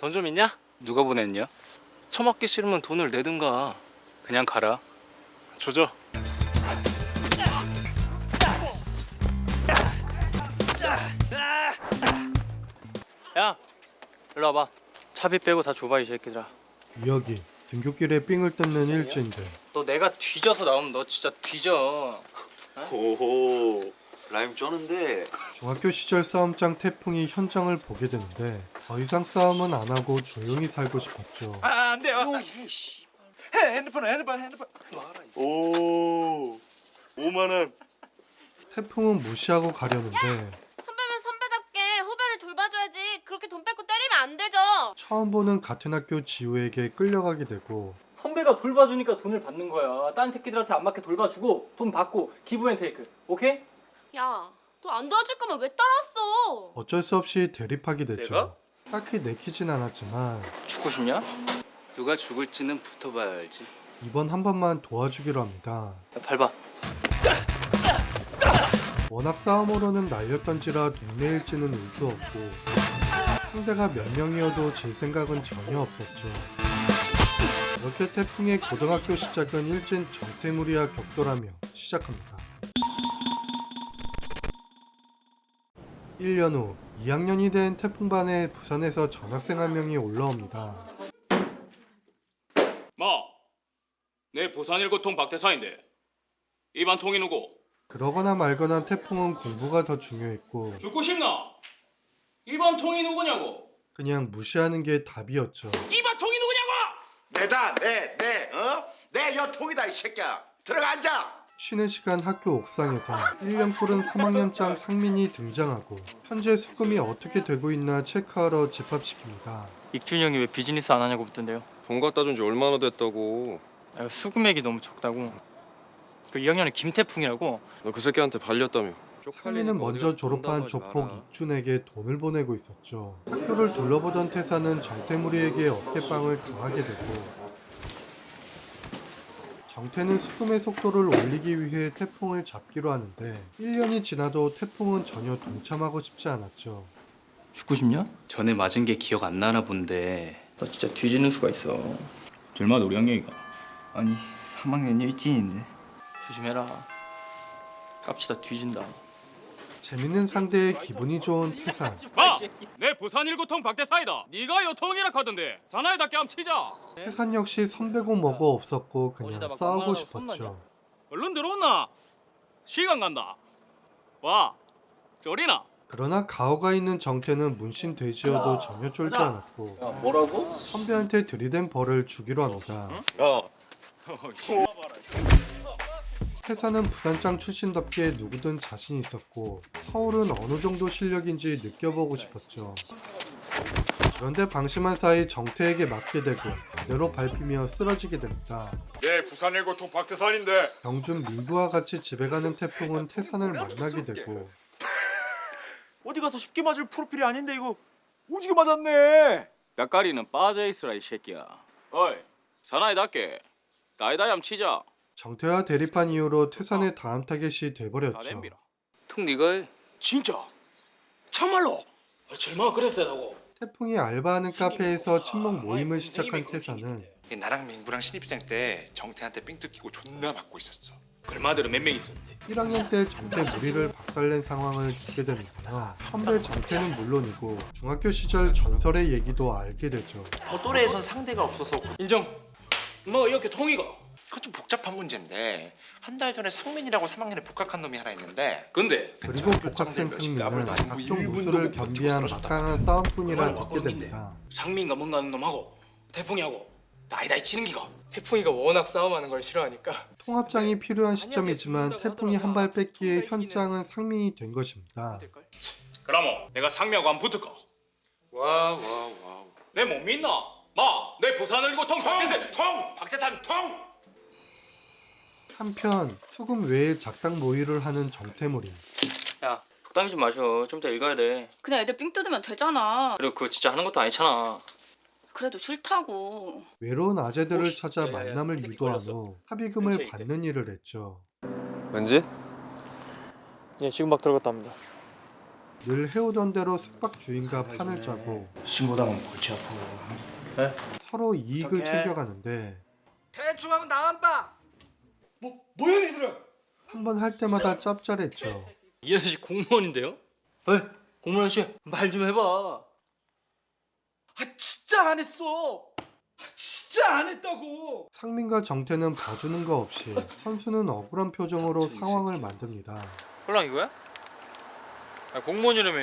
돈 좀 있냐? 누가 보냈냐? 처맞기 싫으면 돈을 내든가. 그냥 가라. 조져. 야, 일로 와봐. 차비 빼고 다 줘봐 이 새끼들아. 여기 등굣길에 삥을 뜯는 일진들. 너 내가 뒤져서 나오면 너 진짜 뒤져. 오호 라임 쩌는데. 중학교 시절 싸움장 태풍이 현장을 보게 되는데 더 이상 싸움은 안 하고 조용히 살고 싶었죠. 안 돼요. 핸드폰. 오 5만 원. 태풍은 무시하고 가려는데 선배면 선배답게 후배를 돌봐줘야지. 그렇게 돈 뺏고 때리면 안 되죠. 처음 보는 같은 학교 지우에게 끌려가게 되고 선배가 돌봐주니까 돈을 받는 거야. 딴 새끼들한테 안 맞게 돌봐주고 돈 받고 기브앤테이크. 오케이? 야, 너 안 도와줄 거면 왜 따라왔어? 어쩔 수 없이 대립하게 됐죠. 내가? 딱히 내키진 않았지만 죽고 싶냐? 누가 죽을지는 붙어봐야 알지. 이번 한 번만 도와주기로 합니다. 야, 밟아. 워낙 싸움으로는 날렸던지라 동네 일진은 울 수 없고 상대가 몇 명이어도 질 생각은 전혀 없었죠. 이렇게 태풍의 고등학교 시작은 일진 정태무리와 격돌하며 시작합니다. 1년 후 2학년이 된 태풍반에 부산에서 전학생 한 명이 올라옵니다. 내 부산 일고통 박대사인데 이반 통이 누구? 그러거나 말거나 태풍은 공부가 더 중요했고 죽고 싶나? 이반 통이 누구냐고? 그냥 무시하는 게 답이었죠. 이반 통이 누구냐고? 내다 내 여통이다 이 새끼야. 들어가 앉아. 쉬는 시간 학교 옥상에서 1년 푸른 3학년장 상민이 등장하고 현재 수금이 어떻게 되고 있나 체크하러 집합시킵니다. 익준이 형이 왜 비즈니스 안 하냐고 묻던데요. 돈 갖다 준 지 얼마나 됐다고. 아, 수금액이 너무 적다고. 그 2학년에 김태풍이라고. 너 그 새끼한테 발렸다며. 상민은 먼저 졸업한 조폭 익준에게 돈을 보내고 있었죠. 학교를 둘러보던 태사는 정태무리에게 어깨빵을 당하게 되고 정태는 수금의 속도를 올리기 위해 태풍을 잡기로 하는데 1년이 지나도 태풍은 전혀 동참하고 싶지 않았죠. 죽고 싶냐? 전에 맞은 게 기억 안 나나 본데. 너 진짜 뒤지는 수가 있어. 얼마나 우리 학년이가? 아니 3학년 일진인데. 조심해라. 깝치다 뒤진다. 재밌는 상대에 기분이 좋은 태산. 내 부산 일고통 박대사이다. 네가 여통이라 하던데 사나이답게 함 치자. 태산 역시 선배고 뭐고 없었고 그냥 싸우고 싶었죠. 얼른 들어온나? 시간 간다. 와, 쫄이나? 그러나 가오가 있는 정태는 문신 돼지여도 전혀 쫄지 않았고 야, 뭐라고? 선배한테 들이댄 벌을 주기로 합니다. 태사는 부산장 출신답게 누구든 자신 있었고 서울은 어느 정도 실력인지 느껴보고 싶었죠. 그런데 방심한 사이 정태에게 맞게 되고 그대로 밟히며 쓰러지게 됩니다. 내 부산 일고통 박대산인데. 경준 민구와 같이 집에 가는 태풍은 태산을 만나게 되고 어디 가서 쉽게 맞을 프로필이 아닌데 이거 오지게 맞았네. 따까리는 빠져있으라 이 새끼야. 어이, 사나이답게 다이다이 함 치자. 정태와 대립한 이후로 태산의 다음 타겟이 다 돼버렸죠. 댐비라. 통 네가 해. 진짜? 참말로? 절마 그랬어요. 태풍이 알바하는 카페에서 친목 모임을 시작한 태산은 나랑 민구랑 신입생 때 정태한테 삥 뜯기고 존나 맞고 있었어. 글마들은 몇 명 있었는데. 1학년 때 정태 무리를 박살낸 상황을 듣게 되는데요. 선배 정태는 물론이고 중학교 시절 전설의 얘기도 알게 되죠. 또래에선 상대가 없어서 인정. 너 이렇게 통이가? 그건 좀 복잡한 문제인데 한 달 전에 상민이라고 3학년에 복학한 놈이 하나 있는데 근데 그리고 복학생 상민은 각종 무술을 겸비한 막강한 싸움꾼이라 듣게 됩니다. 상민과 뭔가는 놈하고 태풍이하고 다이다이 치는 기가. 태풍이가 워낙 싸움하는 걸 싫어하니까. 통합장이 필요한 시점이지만 태풍이 한 발 뺏기에 현장은 상민이 된 것입니다. 그러면 내가 상미하고 한 붙을까? 와와와 내 못 믿나? 내 부산을 고통 박대산 통! 박대산 통! 한편 수금 외에 작당 모의를 하는 정태무리. 야, 적당히 좀 마셔. 좀 이따 읽어야 돼. 그냥 애들 삥 뜯으면 되잖아. 그리고 그거 진짜 하는 것도 아니잖아. 그래도 싫다고. 외로운 아재들을 찾아 만남을 유도한 후 합의금을 받는 일을 했죠. 왠지? 예, 지금 막 들어갔다 합니다. 늘 해오던 대로 숙박 주인과 판을 짜고 신고당하면 골치 아프고. 서로 이익을 어떡해. 챙겨가는데 대충하고 나간다. 뭐야 니들아? 한 번 할 때마다 짭짤했죠. 이 아저씨 공무원인데요? 왜? 공무원 씨, 말 좀 해봐. 아 진짜 안 했어. 아, 진짜 안 했다고. 상민과 정태는 봐주는 거 없이 선수는 억울한 표정으로 상황을 만듭니다. 홀랑 이거야? 공무원이라며.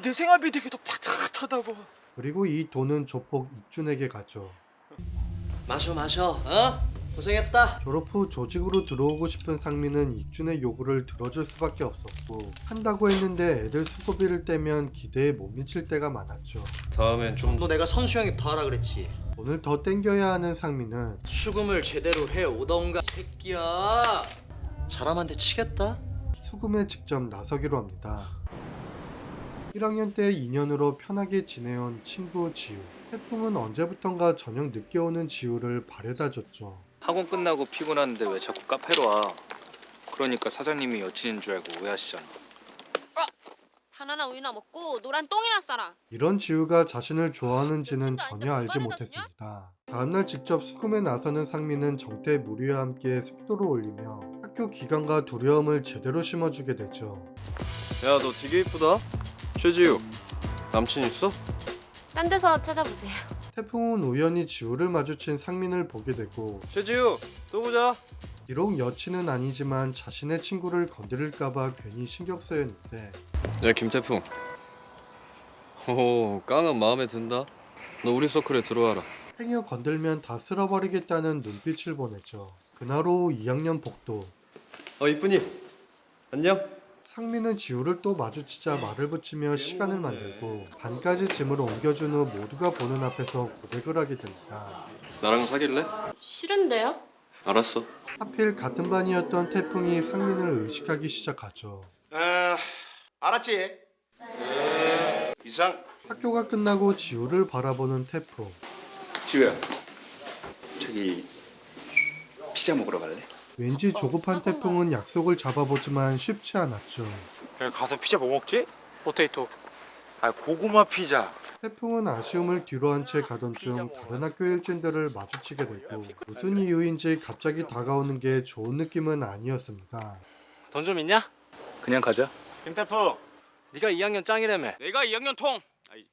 내 생활비 되게 더 파릇하다고. 그리고 이 돈은 조폭 이준에게 가죠. 마셔 고생했다. 졸업 후 조직으로 들어오고 싶은 상민은 이준의 요구를 들어줄 수밖에 없었고 한다고 했는데 애들 수고비를 떼면 기대에 못 미칠 때가 많았죠. 다음엔 좀 너 내가 선수 형이 더 하라 그랬지. 돈을 더 땡겨야 하는 상민은 수금을 제대로 해 오던가 새끼야. 잘하면 치겠다. 수금에 직접 나서기로 합니다. 1학년 때 인연으로 편하게 지내온 친구 지우. 태풍은 언제부턴가 저녁 늦게 오는 지우를 바래다줬죠. 학원 끝나고 피곤한데 왜 자꾸 카페로 와? 그러니까 사장님이 여친인 줄 알고 오해하시잖아. 바나나 우유나 먹고 노란 똥이나 싸라. 이런 지우가 자신을 좋아하는지는 여친도 아닌데 전혀 알지 뭘 못했습니다. 다음날 직접 수금에 나서는 상민은 정태 무리와 함께 속도를 올리며 학교 기강과 두려움을 제대로 심어주게 되죠. 야 너 되게 이쁘다. 최지우 남친 있어? 딴 데서 찾아보세요. 태풍은 우연히 지우를 마주친 상민을 보게 되고 최지우 또 보자. 비록 여친은 아니지만 자신의 친구를 건드릴까봐 괜히 신경 쓰였는데 야 김태풍. 오 깡은 마음에 든다. 너 우리 서클에 들어와라. 행여 건들면 다 쓸어버리겠다는 눈빛을 보냈죠. 그날 오후 2학년 복도. 이쁜이 안녕. 상민은 지우를 또 마주치자 말을 붙이며 시간을 만들고 반까지 짐을 옮겨준 후 모두가 보는 앞에서 고백을 하게 됩니다. 나랑 사귈래? 싫은데요? 알았어. 하필 같은 반이었던 태풍이 상민을 의식하기 시작하죠. 알았지? 이상. 학교가 끝나고 지우를 바라보는 태풍. 지우야, 저기 피자 먹으러 갈래? 왠지 조급한 태풍은 약속을 잡아보지만 쉽지 않았죠. 야, 가서 피자 뭐 먹지? 포테이토. 아 고구마 피자. 태풍은 아쉬움을 뒤로 한 채 가던 중 다른 학교 일진들을 마주치게 되고 무슨 이유인지 갑자기 다가오는 게 좋은 느낌은 아니었습니다. 돈 좀 있냐? 그냥 가자. 김태풍, 네가 2학년 짱이라며. 내가 2학년 통. 아이,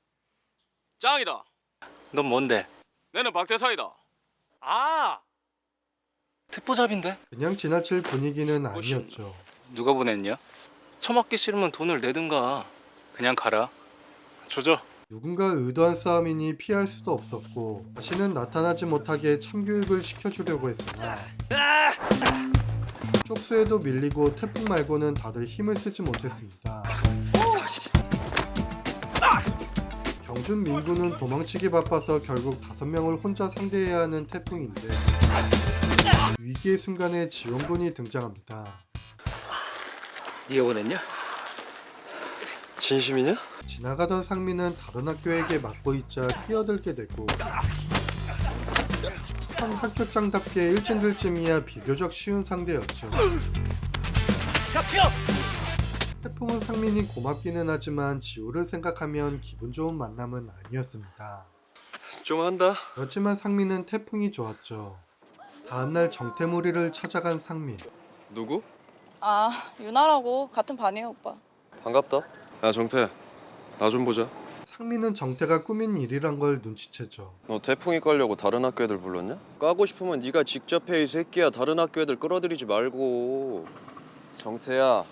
짱이다. 넌 뭔데? 내는 박대사이다. 아, 특보잡인데? 그냥 지나칠 분위기는 아니었죠. 누가 보냈냐? 처맞기 싫으면 돈을 내든가. 그냥 가라. 조져. 누군가 의도한 싸움이니 피할 수도 없었고 다시는 나타나지 못하게 참교육을 시켜주려고 했으나 쪽수에도 밀리고 태풍 말고는 다들 힘을 쓰지 못했습니다. 경준 민구는 도망치기 바빠서 결국 5명을 혼자 상대해야 하는 태풍인데 위기의 순간에 지원군이 등장합니다. 네가 보냈냐? 진심이냐? 지나가던 상민은 다른 학교에게 맞고 있자 뛰어들게 되고 한 학교장답게 일진들쯤이야 비교적 쉬운 상대였죠. 태풍은 상민이 고맙기는 하지만 지우를 생각하면 기분 좋은 만남은 아니었습니다. 좀 한다. 그렇지만 상민은 태풍이 좋았죠. 다음날 정태무리를 찾아간 상민. 누구? 아, 유나라고 같은 반이에요, 오빠. 반갑다. 야 정태 나 좀 보자. 상민은 정태가 꾸민 일이란 걸 눈치채죠. 너 태풍이 깔려고 다른 학교 애들 불렀냐? 까고 싶으면 네가 직접 해 이 새끼야. 다른 학교 애들 끌어들이지 말고. 정태야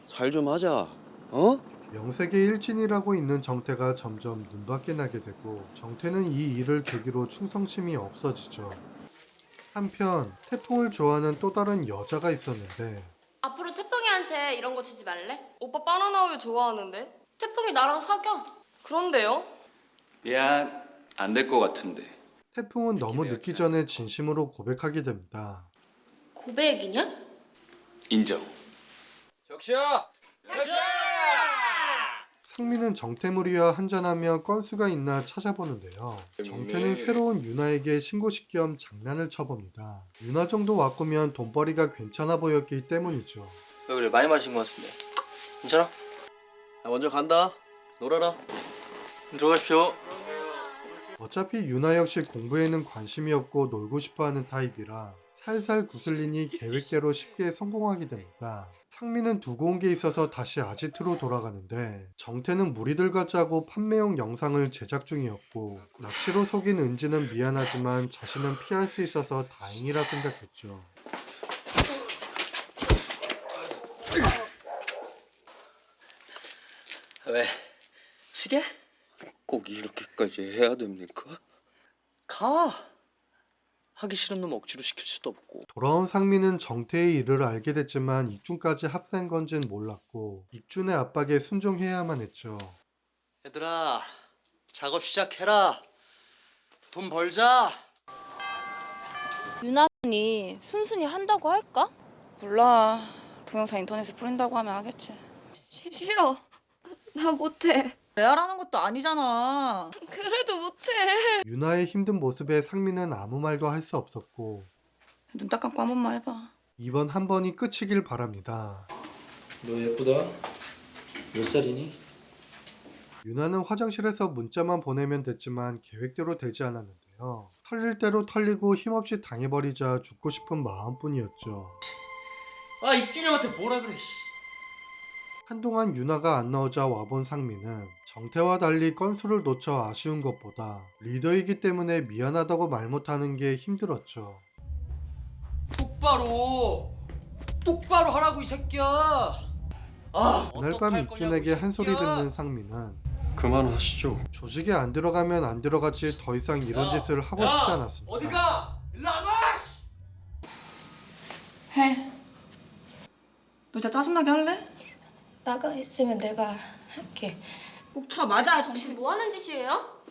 잘 좀 하자. 어? 명색의 일진이라고 있는 정태가 점점 눈밖에 나게 되고 정태는 이 일을 계기로 충성심이 없어지죠. 한편 태풍을 좋아하는 또 다른 여자가 있었는데 앞으로 태풍이한테 이런 거 주지 말래? 오빠 바나나 우유 좋아하는데? 태풍이 나랑 사겨. 그런데요? 미안. 안 될 것 같은데. 태풍은 너무 늦기 전에 진심으로 고백하게 됩니다. 고백이냐? 인정. 적시야! 상민은 정태무리와 한잔하며 건수가 있나 찾아보는데요. 정태는 새로운 유나에게 신고식 겸 장난을 쳐봅니다. 유나 정도 와꾸면 돈벌이가 괜찮아 보였기 때문이죠. 왜 그래? 많이 마신 것 같은데. 괜찮아? 나 먼저 간다. 놀아라. 들어가십시오. 어차피 유나 역시 공부에는 관심이 없고 놀고 싶어하는 타입이라 살살 구슬리니 계획대로 쉽게 성공하게 됩니다. 상민은 두고 온 게 있어서 다시 아지트로 돌아가는데 정태는 무리들과 짜고 판매용 영상을 제작 중이었고 낚시로 속인 은지는 미안하지만 자신은 피할 수 있어서 다행이라 생각했죠. 왜? 치게? 꼭 이렇게까지 해야 됩니까? 가. 하기 싫은 놈 억지로 시킬 수도 없고. 돌아온 상민은 정태의 일을 알게 됐지만 익준까지 합세한 건진 몰랐고 익준의 압박에 순종해야만 했죠. 얘들아, 작업 시작해라. 돈 벌자. 유나 언니 순순히 한다고 할까? 몰라. 동영상 인터넷에 뿌린다고 하면 하겠지. 싫어. 나 못해. 레알하는 것도 아니잖아. 그래도 못해. 유나의 힘든 모습에 상민은 아무 말도 할 수 없었고 눈 딱 감고 한 번만 해봐. 이번 한 번이 끝이길 바랍니다. 너 예쁘다. 몇 살이니? 유나는 화장실에서 문자만 보내면 됐지만 계획대로 되지 않았는데요. 털릴 대로 털리고 힘없이 당해버리자 죽고 싶은 마음뿐이었죠. 아, 익준이 형한테 뭐라 그래. 씨. 한동안 유나가 안 나오자 와본 상민은 정태와 달리 건수를 놓쳐 아쉬운 것보다 리더이기 때문에 미안하다고 말 못하는 게 힘들었죠. 똑바로 하라고 이 새끼야. 아, 그날 밤 익준에게 한 소리 듣는 상민은 그만하시죠. 조직에 안 들어가면 안 들어가지 더 이상 이런 짓을 하고 싶지 않았습니다. 어디가? 일로 와봐. 해. 너 진짜 짜증나게 할래? 나가 있으면 내가 할게. 꼭 쳐 맞아 지금 정신. 뭐 하는 짓이에요?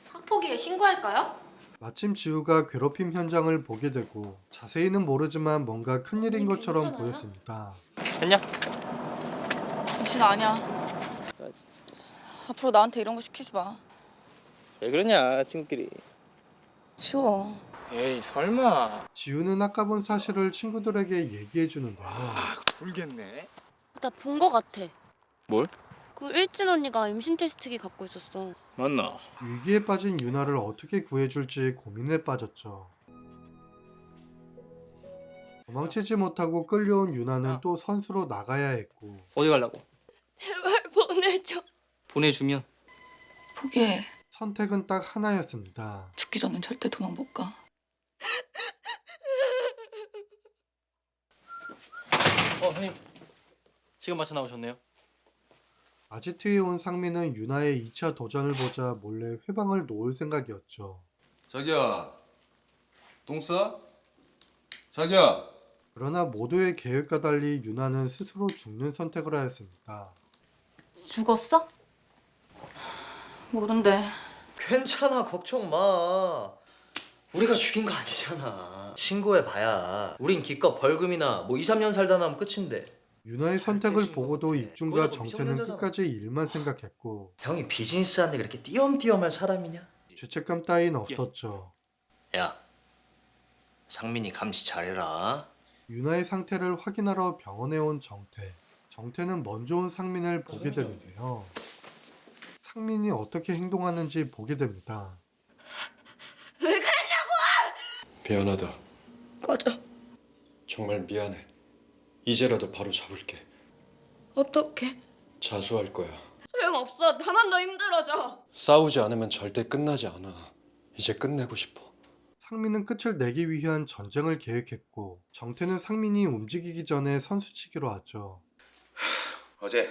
학폭위에 신고할까요? 마침 지우가 괴롭힘 현장을 보게 되고 자세히는 모르지만 뭔가 큰일인 언니 것처럼 괜찮아요? 보였습니다. 됐냐? 정신 아니야. 앞으로 나한테 이런 거 시키지 마. 왜 그러냐 친구끼리. 치워. 에이 설마. 지우는 아까 본 사실을 친구들에게 얘기해 주는데요. 모르겠네. 나 본 거 같아. 뭘? 그 일진 언니가 임신 테스트기 갖고 있었어. 맞나? 위기에 빠진 유나를 어떻게 구해줄지 고민에 빠졌죠. 도망치지 못하고 끌려온 유나는 또 선수로 나가야 했고 어디 가려고? 제발 보내줘. 보내주면. 포기해. 선택은 딱 하나였습니다. 죽기 전엔 절대 도망 못 가. 형님. 시간 맞춰 나오셨네요. 아지트에 온 상민은 유나의 2차 도전을 보자 몰래 회방을 놓을 생각이었죠. 자기야, 똥 싸? 자기야. 그러나 모두의 계획과 달리 유나는 스스로 죽는 선택을 하였습니다. 죽었어? 모른대. 괜찮아, 걱정 마. 우리가 죽인 거 아니잖아. 신고해봐야 우린 기껏 벌금이나 뭐 2, 3년 살다 나면 끝인데. 유나의 선택을 보고도 익준과 거기다 뭐 정태는 미성년자잖아. 끝까지 일만 생각했고 형이 비즈니스 하는데 그렇게 띄엄띄엄할 사람이냐? 죄책감 따윈 없었죠. 야, 상민이 감시 잘해라. 유나의 상태를 확인하러 병원에 온 정태. 정태는 먼저 온 상민을 보게 되는데요. 상민이 어떻게 행동하는지 보게 됩니다. 왜 그랬냐고! 미안하다. 꺼져. 정말 미안해. 이제라도 바로 잡을게. 어떡해? 자수할 거야. 소용없어. 나만 더 힘들어져. 싸우지 않으면 절대 끝나지 않아. 이제 끝내고 싶어. 상민은 끝을 내기 위한 전쟁을 계획했고 정태는 상민이 움직이기 전에 선수치기로 하죠. 어제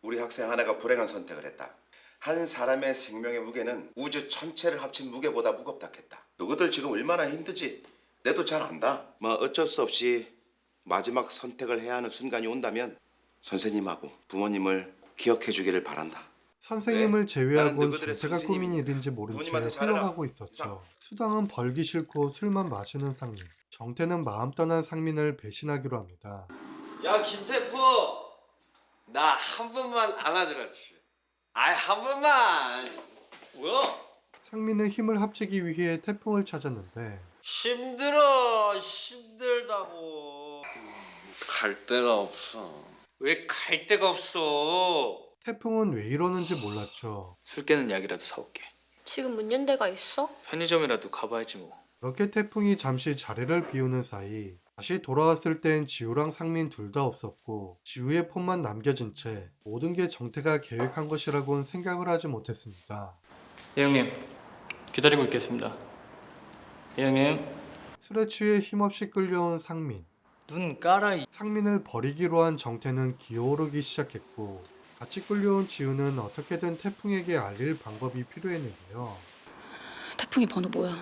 우리 학생 하나가 불행한 선택을 했다. 한 사람의 생명의 무게는 우주 전체를 합친 무게보다 무겁다 했다. 너희들 지금 얼마나 힘들지? 내도 잘 안다. 뭐 어쩔 수 없이 마지막 선택을 해야 하는 순간이 온다면 선생님하고 부모님을 기억해 주기를 바란다. 선생님을 제외하곤 너희들의 정태가 선생님이 꾸민 일인지 모른 채 부모님한테 잘해라. 흘러가고 있었죠. 수당은 벌기 싫고 술만 마시는 상민. 정태는 마음 떠난 상민을 배신하기로 합니다. 야, 김태포. 나 한 번만 안아주라지. 아이, 한 번만. 뭐야? 상민은 힘을 합치기 위해 태풍을 찾았는데 힘들다고. 갈 데가 없어. 왜 갈 데가 없어? 태풍은 왜 이러는지 몰랐죠. 술 깨는 약이라도 사올게. 지금 문 연 데가 있어? 편의점이라도 가봐야지 뭐. 그렇게 태풍이 잠시 자리를 비우는 사이 다시 돌아왔을 땐 지우랑 상민 둘 다 없었고 지우의 폰만 남겨진 채 모든 게 정태가 계획한 것이라고는 생각을 하지 못했습니다. 예 형님 기다리고 있겠습니다. 예 형님. 술에 취해 힘없이 끌려온 상민. 눈 깔아. 상민을 버리기로 한 정태는 기어오르기 시작했고 같이 끌려온 지우는 어떻게든 태풍에게 알릴 방법이 필요했는데요. 태풍이 번호 뭐야?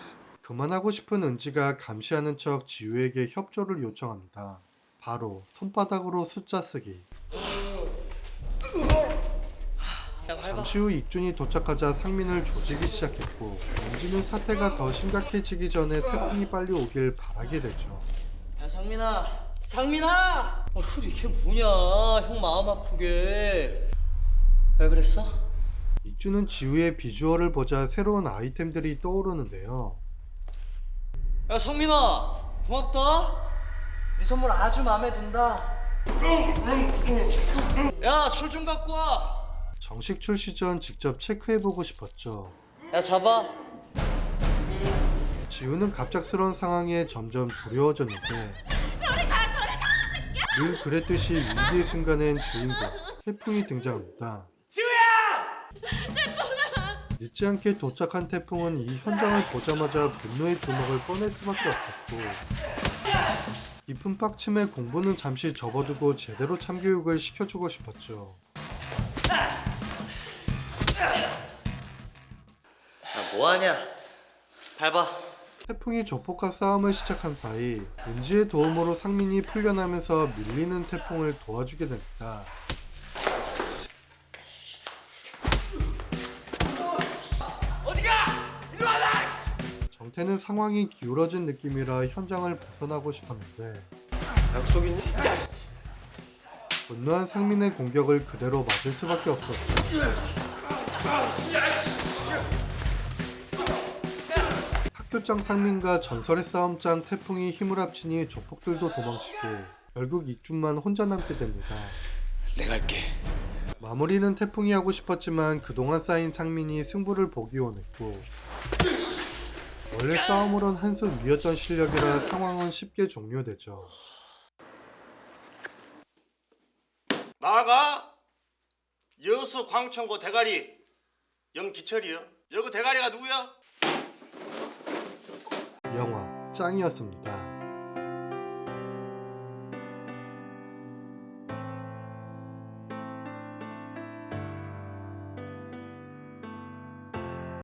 그만하고 싶은 은지가 감시하는 척 지우에게 협조를 요청합니다. 바로 손바닥으로 숫자 쓰기. 잠시 후 익준이 도착하자 상민을 조지기 시작했고 은지는 사태가 더 심각해지기 전에 태풍이 빨리 오길 바라게 되죠. 야 장민아! 이게 뭐냐? 형 마음 아프게. 왜 그랬어? 익준은 지우의 비주얼을 보자 새로운 아이템들이 떠오르는데요. 야 성민아 고맙다. 네 선물 아주 마음에 든다. 야 술 좀 갖고 와. 정식 출시 전 직접 체크해보고 싶었죠. 야 잡아. 지우는 갑작스러운 상황에 점점 두려워졌는데 늘 그랬듯이 위기의 순간엔 주인공 태풍이 등장합니다. 늦지 않게 도착한 태풍은 이 현장을 보자마자 분노의 주먹을 꺼낼 수밖에 없었고 깊은 빡침에 공부는 잠시 접어두고 제대로 참교육을 시켜주고 싶었죠. 뭐하냐? 밟아. 태풍이 조폭과 싸움을 시작한 사이 은지의 도움으로 상민이 풀려나면서 밀리는 태풍을 도와주게 됩니다. 정태는 상황이 기울어진 느낌이라 현장을 벗어나고 싶었는데 약속이니? 진짜. 분노한 상민의 공격을 그대로 맞을 수밖에 없었죠. 학교장 상민과 전설의 싸움장 태풍이 힘을 합치니 조폭들도 도망치고 결국 익준만 혼자 남게 됩니다. 내가 할게. 마무리는 태풍이 하고 싶었지만 그동안 쌓인 상민이 승부를 보기 원했고 원래 싸움으론 한술 위였던 실력이라 상황은 쉽게 종료되죠. 나가 여수 광천고 대가리 염기철이요. 여그 대가리가 누구야? 영화 짱이었습니다.